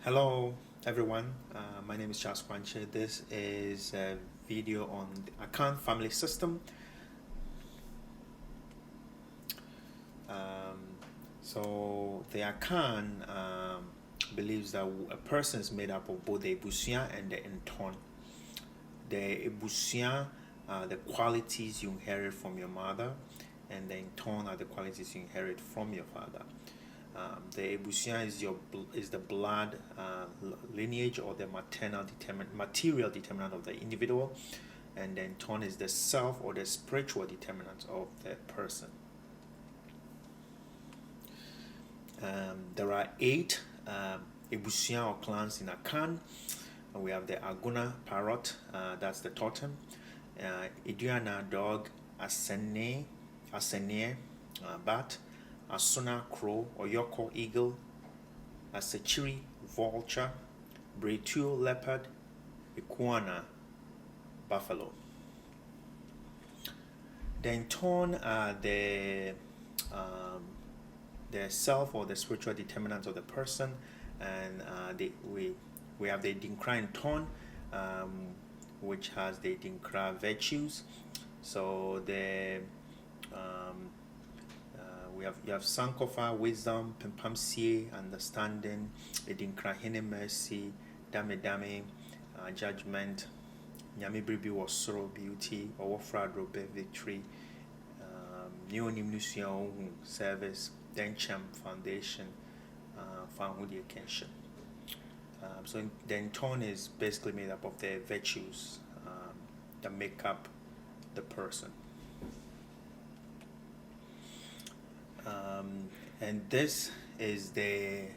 Hello everyone, my name is Charles Quanche. This is a video on the Akan family system. Um, so the Akan believes that a person is made up of both the Abusua and the Nton. The Abusua are the qualities you inherit from your mother, and the Nton are the qualities you inherit from your father. The Abusua is the blood lineage or the material determinant of the individual, and then Ton is the self or the spiritual determinant of the person. There are 8 Abusua or clans in Akan. We have the Aguna parrot, that's the totem. Iduana dog, Asene, bat. Asuna crow or Yoko eagle, Asechiri vulture, Bretuo leopard, Iguana buffalo. Then tone are the self or the spiritual determinants of the person, and we have the Dinkra tone, which has the Dinkra virtues. So the you have Sankofa, wisdom, Pimpamsie, understanding, Edinkra mercy, Dame, judgment, Nyamibribi was sorrow, beauty, or Wafradrobe, victory, Neonimnusia, service, Dencham foundation, Fanhudi Kenshin. So the tone is basically made up of the virtues that make up the person. And this is the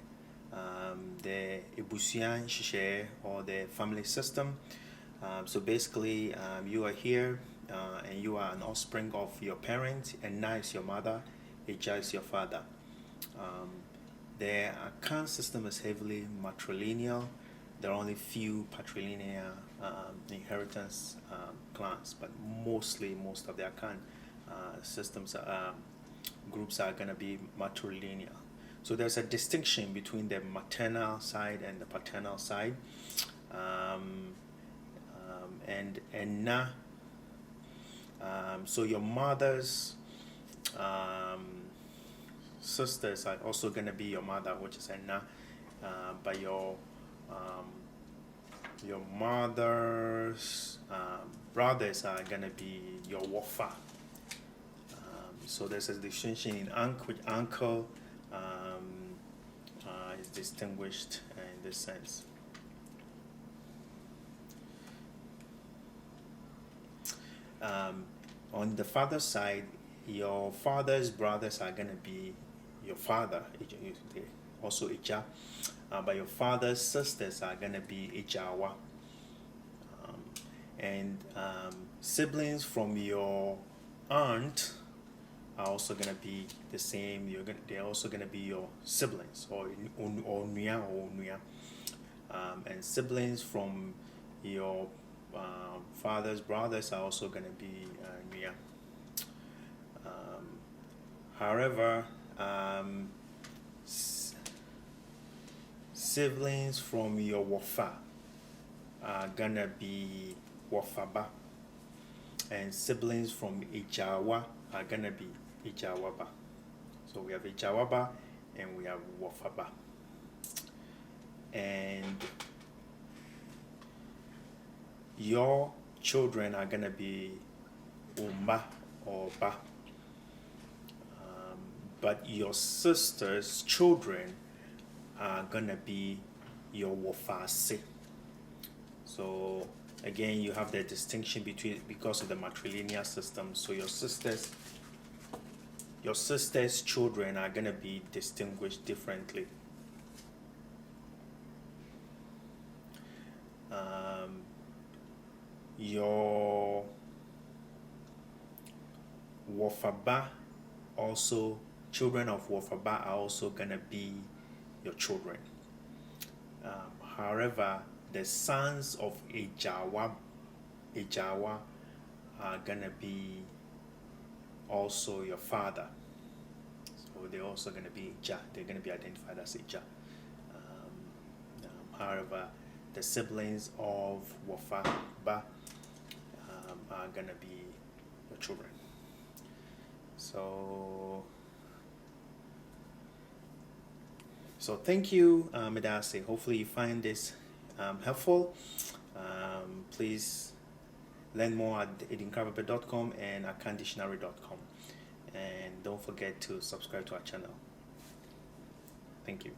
Abusua Nhyehyeee or the family system. So basically, you are here and you are an offspring of your parent, and Na is your mother, Ija is your father. The Akan system is heavily matrilineal. There are only few patrilineal inheritance clans, but most of the Akan systems groups are going to be matrilineal. So there's a distinction between the maternal side and the paternal side. And Na, so your mother's sisters are also going to be your mother, which is Na, but your mother's brothers are going to be your Wafa. So there's a distinction in which uncle is distinguished in this sense. On the father's side, your father's brothers are going to be your father, also Ija, but your father's sisters are going to be Ijawa. And siblings from your aunt are also going to be the same. They're also going to be your siblings, or Nuya. And siblings from your father's brothers are also going to be Nuya. However, siblings from your Wafa are going to be Wafaba, and siblings from Ijawa are going to be Ijawaba. So we have Ijawaba and we have Wafaba. And your children are going to be Umba or Ba. But your sister's children are going to be your Wafase. So again, you have the distinction because of the matrilineal system. So your sister's children are going to be distinguished differently. Your Wafaba also, children of Wafaba are also going to be your children. However, the sons of Ijawa are going to be also your father. So they're also going to be Ija. They're going to be identified as Ija. however, the siblings of Wafa Ba are gonna be your children. So thank you, Medase. Hopefully you find this helpful. Please learn more at edinkrababe.com and akandictionary.com. And don't forget to subscribe to our channel. Thank you.